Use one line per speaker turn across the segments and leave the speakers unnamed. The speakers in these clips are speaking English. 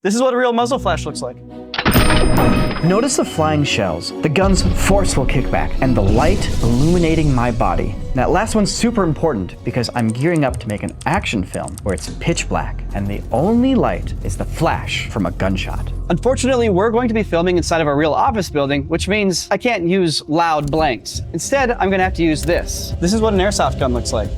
This is what a real muzzle flash looks like.
Notice the flying shells, the gun's forceful kickback, and the light illuminating my body. That last one's super important because I'm gearing up to make an action film where it's pitch black and the only light is the flash from a gunshot.
Unfortunately, we're going to be filming inside of a real office building, which means I can't use loud blanks. Instead, I'm gonna have to use this. This is what an airsoft gun looks like.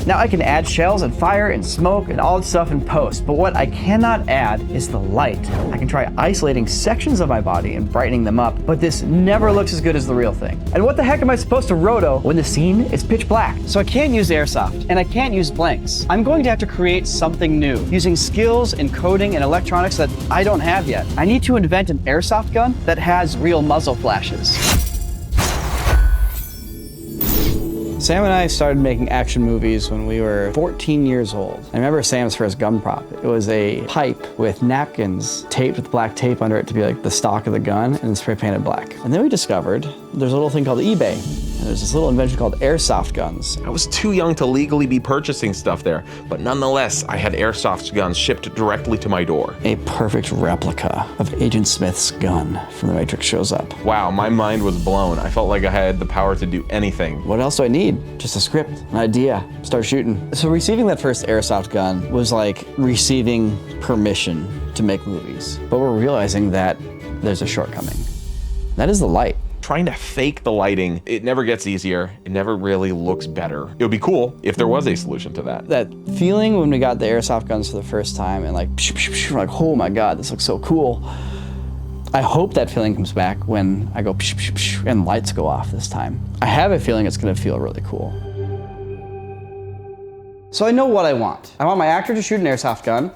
Now I can add shells and fire and smoke and all that stuff in post, but what I cannot add is the light. I can try isolating sections of my body and brightening them up, but this never looks as good as the real thing. And what the heck am I supposed to roto when the scene is pitch black?
So I can't use airsoft, and I can't use blanks. I'm going to have to create something new, using skills in coding and electronics that I don't have yet. I need to invent an airsoft gun that has real muzzle flashes. Sam and I started making action movies when we were 14 years old. I remember Sam's first gun prop. It was a pipe with napkins taped with black tape under it to be like the stock of the gun and spray painted black. And then we discovered there's a little thing called eBay. And there's this little invention called airsoft guns.
I was too young to legally be purchasing stuff there, but nonetheless, I had airsoft guns shipped directly to my door.
A perfect replica of Agent Smith's gun from The Matrix shows up.
Wow, my mind was blown. I felt like I had the power to do anything.
What else do I need? Just a script, an idea, start shooting. So receiving that first airsoft gun was like receiving permission to make movies. But we're realizing that there's a shortcoming. That is the light.
Trying to fake the lighting, it never gets easier. It never really looks better. It would be cool if there was a solution to that.
That feeling when we got the airsoft guns for the first time and like, we're like, oh my God, this looks so cool. I hope that feeling comes back when I go and lights go off this time. I have a feeling it's gonna feel really cool. So I know what I want. I want my actor to shoot an airsoft gun,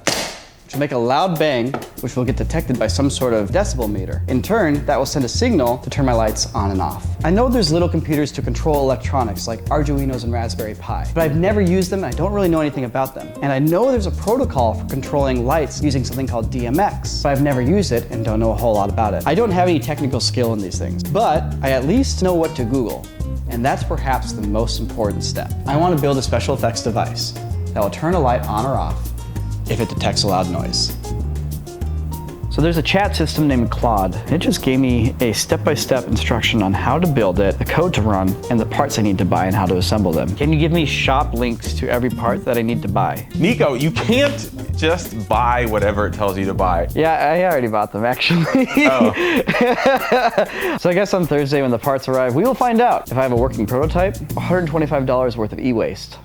which will make a loud bang, which will get detected by some sort of decibel meter. In turn, that will send a signal to turn my lights on and off. I know there's little computers to control electronics like Arduinos and Raspberry Pi, but I've never used them and I don't really know anything about them. And I know there's a protocol for controlling lights using something called DMX, but I've never used it and don't know a whole lot about it. I don't have any technical skill in these things, but I at least know what to Google. And that's perhaps the most important step. I want to build a special effects device that will turn a light on or off if it detects a loud noise. So there's a chat system named Claude. It just gave me a step-by-step instruction on how to build it, the code to run, and the parts I need to buy and how to assemble them. Can you give me shop links to every part that I need to buy?
Niko, you can't just buy whatever it tells you to buy.
Yeah, I already bought them actually.
Oh.
So I guess on Thursday when the parts arrive, we will find out if I have a working prototype, $125 worth of e-waste.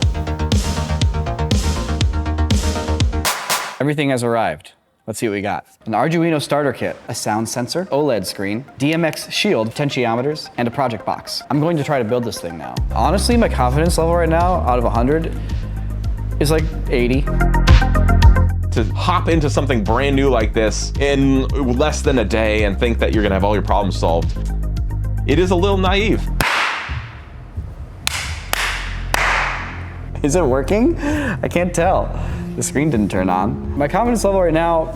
Everything has arrived. Let's see what we got. An Arduino starter kit, a sound sensor, OLED screen, DMX shield, potentiometers, and a project box. I'm going to try to build this thing now. Honestly, my confidence level right now, out of 100, is like 80.
To hop into something brand new like this in less than a day and think that you're gonna have all your problems solved, it is a little naive.
Is it working? I can't tell. The screen didn't turn on. My confidence level right now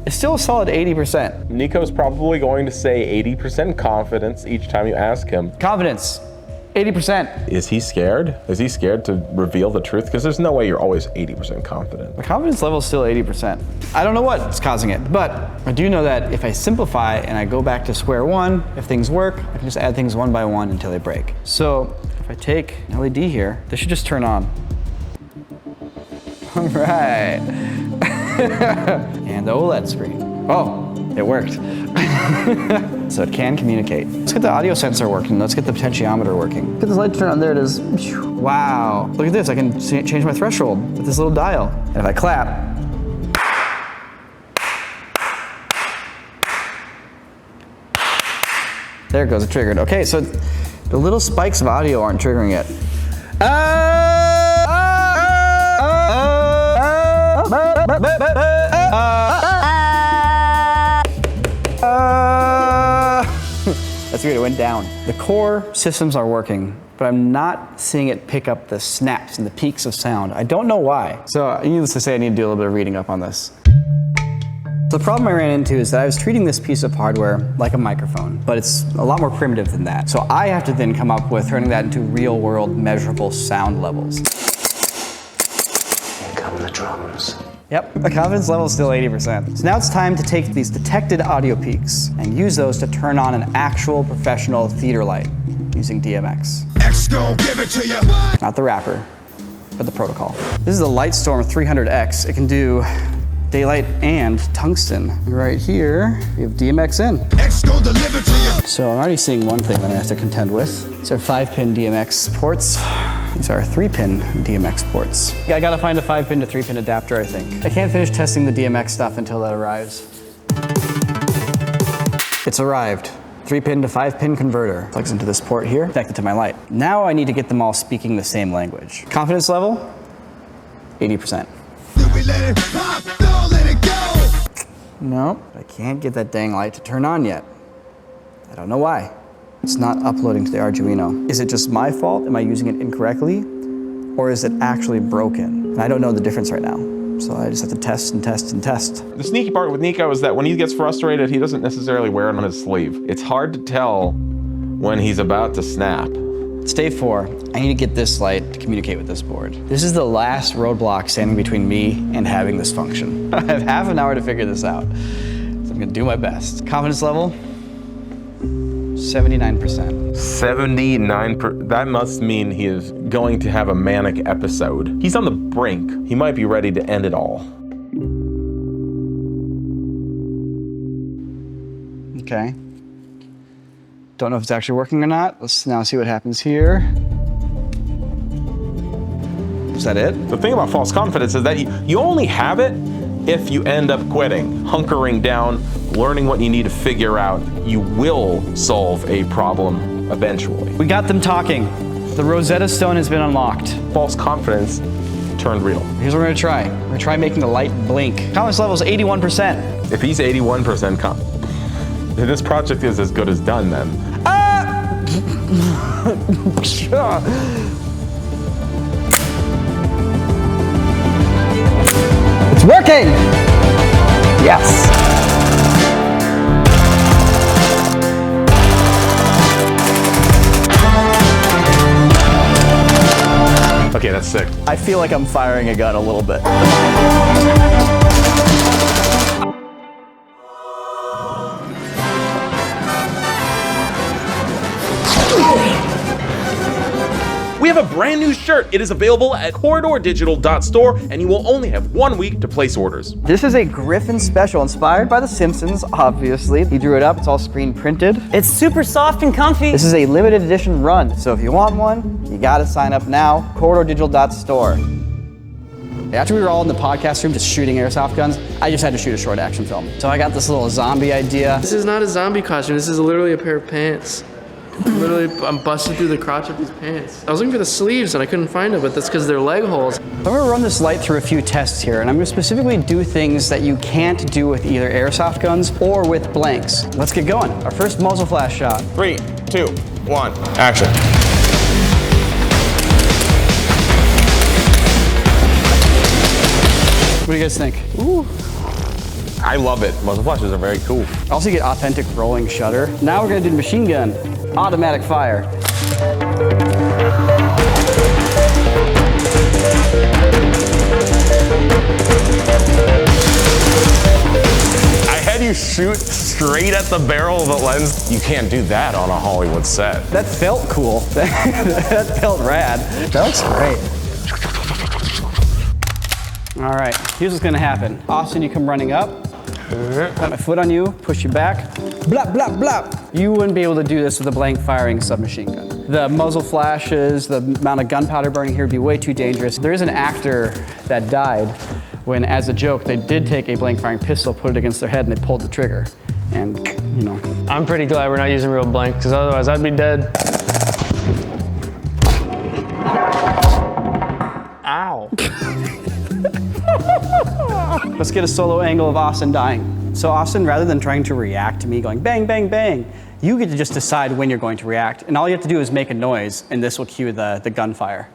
is still a solid 80%.
Niko's probably going to say 80% confidence each time you ask him.
Confidence, 80%.
Is he scared? Is he scared to reveal the truth? Because there's no way you're always 80% confident.
My confidence level is still 80%. I don't know what's causing it, but I do know that if I simplify and I go back to square one, if things work, I can just add things one by one until they break. So if I take an LED here, this should just turn on. All right. And the OLED screen. Oh, it worked. So it can communicate. Let's get the audio sensor working. Let's get the potentiometer working. Get this light turn on, there it is. Wow, look at this. I can change my threshold with this little dial. And if I clap, there it goes, it triggered. Okay, so the little spikes of audio aren't triggering it. That's weird, it went down. The core systems are working, but I'm not seeing it pick up the snaps and the peaks of sound. I don't know why. So needless to say, I need to do a little bit of reading up on this. The problem I ran into is that I was treating this piece of hardware like a microphone, but it's a lot more primitive than that. So I have to then come up with turning that into real world measurable sound levels.
Here come the drums.
Yep, the confidence level is still 80%. So now it's time to take these detected audio peaks and use those to turn on an actual professional theater light using DMX.
X gon' give it to you.
Not the rapper, but the protocol. This is the Lightstorm 300X. It can do daylight and tungsten. Right here, we have DMX in.
X gon' deliver to you.
So I'm already seeing one thing that I have to contend with. These are 5-pin DMX ports. These are 3-pin DMX ports. I gotta find a 5-pin to 3-pin adapter, I think. I can't finish testing the DMX stuff until that arrives. It's arrived. 3-pin to 5-pin converter. Plugs into this port here, connected to my light. Now I need to get them all speaking the same language. Confidence level, 80%.
Do we let it pop? Don't let it go.
Nope, I can't get that dang light to turn on yet. I don't know why. It's not uploading to the Arduino. Is it just my fault? Am I using it incorrectly? Or is it actually broken? And I don't know the difference right now. So I just have to test and test and test.
The sneaky part with Niko is that when he gets frustrated, he doesn't necessarily wear it on his sleeve. It's hard to tell when he's about to snap.
It's day 4. I need to get this light to communicate with this board. This is the last roadblock standing between me and having this function. I have half an hour to figure this out. So I'm gonna do my best. Confidence level, 79%.
79%. That must mean he is going to have a manic episode. He's on the brink. He might be ready to end it all.
Okay. Don't know if it's actually working or not. Let's now see what happens here. Is that it?
The thing about false confidence is that you only have it if you end up quitting, hunkering down, learning what you need to figure out. You will solve a problem eventually.
We got them talking. The Rosetta Stone has been unlocked.
False confidence turned real.
Here's what we're gonna try. We're gonna try making the light blink. Confidence level is 81%.
If he's 81% then this project is as good as done then.
It's working! Yes!
Okay, that's sick.
I feel like I'm firing a gun a little bit.
We have a brand new shirt. It is available at corridordigital.store, and you will only have 1 week to place orders.
This is a Griffin special inspired by The Simpsons, obviously. He drew it up, it's all screen printed.
It's super soft and comfy.
This is a limited edition run, so if you want one, you gotta sign up now, corridordigital.store. After we were all in the podcast room just shooting airsoft guns, I just had to shoot a short action film. So I got this little zombie idea.
This is not a zombie costume, this is literally a pair of pants. Literally, I'm busted through the crotch of these pants. I was looking for the sleeves and I couldn't find them, but that's because they're leg holes.
I'm gonna run this light through a few tests here, and I'm gonna specifically do things that you can't do with either airsoft guns or with blanks. Let's get going. Our first muzzle flash shot.
3, 2, 1, action.
What do you guys think? Ooh.
I love it. Muzzle flashes are very cool.
Also get authentic rolling shutter. Now we're gonna do machine gun. Automatic fire.
I had you shoot straight at the barrel of the lens. You can't do that on a Hollywood set.
That felt cool. That felt rad. That looks great. All right, here's what's gonna happen. Austin, you come running up. Put my foot on you, push you back. Blap, blap, blap. You wouldn't be able to do this with a blank firing submachine gun. The muzzle flashes, the amount of gunpowder burning here would be way too dangerous. There is an actor that died when, as a joke, they did take a blank firing pistol, put it against their head, and they pulled the trigger. And, you know.
I'm pretty glad we're not using real blank, because otherwise I'd be dead. Ow.
Let's get a solo angle of Austin dying. So Austin, rather than trying to react to me going bang, bang, bang, you get to just decide when you're going to react. And all you have to do is make a noise, and this will cue the gunfire.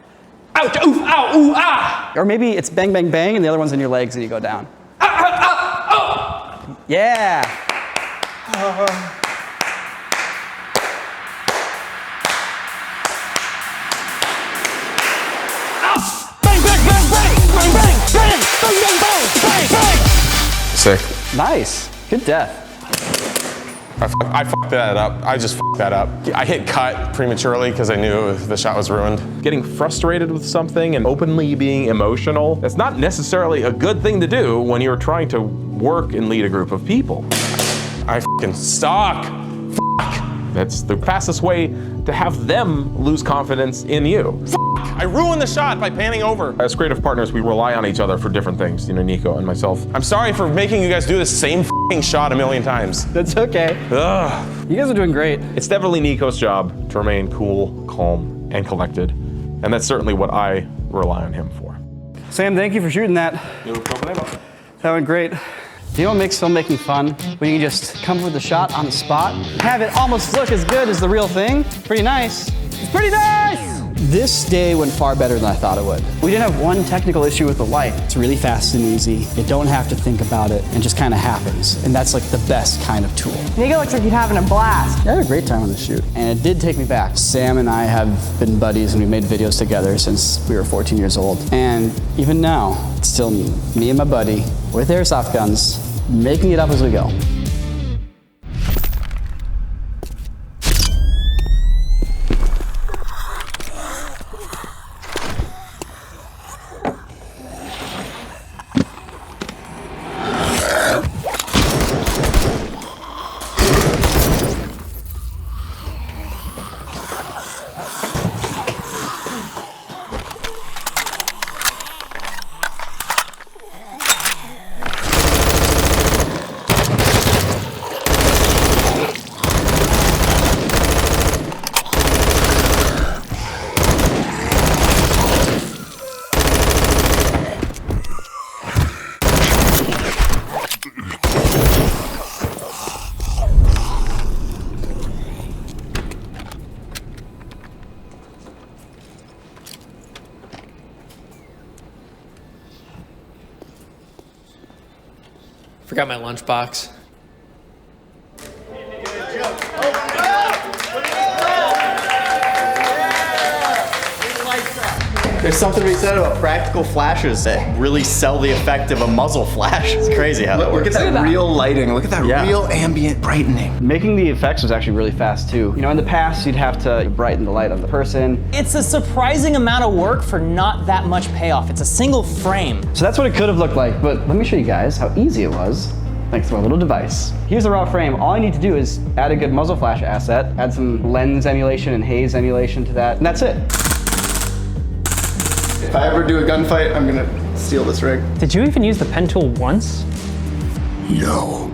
Ouch, oof, ow, ooh, ah! Or maybe it's bang, bang, bang, and the other one's in your legs, and you go down. Ah, ah, ah, oh! Yeah. Bang, bang, bang, bang, bang, bang, bang, bang, bang, bang.
sick.
Nice. Good death.
I fucked that up. I just fucked that up. I hit cut prematurely because I knew the shot was ruined.
Getting frustrated with something and openly being emotional, that's not necessarily a good thing to do when you're trying to work and lead a group of people.
I fucking suck.
That's the fastest way to have them lose confidence in you.
I ruined the shot by panning over.
As creative partners, we rely on each other for different things, Niko and myself.
I'm sorry for making you guys do the same shot a million times.
That's okay.
Ugh.
You guys are doing great.
It's definitely Niko's job to remain cool, calm, and collected. And that's certainly what I rely on him for.
Sam, thank you for shooting that.
No problem.
That went great. You know what makes filmmaking fun? When you can just come up with a shot on the spot, have it almost look as good as the real thing. Pretty nice. It's pretty nice! This day went far better than I thought it would. We didn't have one technical issue with the light. It's really fast and easy. You don't have to think about it. It just kind of happens. And that's like the best kind of tool.
Niko looks like he's having a blast.
I had a great time on the shoot. And it did take me back. Sam and I have been buddies and we made videos together since we were 14 years old. And even now, it's still me and my buddy with airsoft guns, making it up as we go.
Forgot my lunchbox.
There's something to be said about practical flashes that really sell the effect of a muzzle flash. It's crazy how that works.
Look at that real lighting. Look at that real ambient brightening.
Making the effects was actually really fast too. You know, in the past, you'd have to brighten the light of the person.
It's a surprising amount of work for not that much payoff. It's a single frame.
So that's what it could have looked like, but let me show you guys how easy it was. Thanks to my little device. Here's the raw frame. All I need to do is add a good muzzle flash asset, add some lens emulation and haze emulation to that, and that's it.
If I ever do a gunfight, I'm gonna steal this rig.
Did you even use the pen tool once?
No.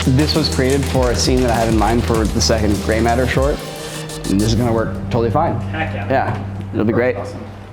This was created for a scene that I had in mind for the second Gray Matter short, and this is gonna work totally fine.
Heck yeah.
Yeah, it'll be great.
Awesome.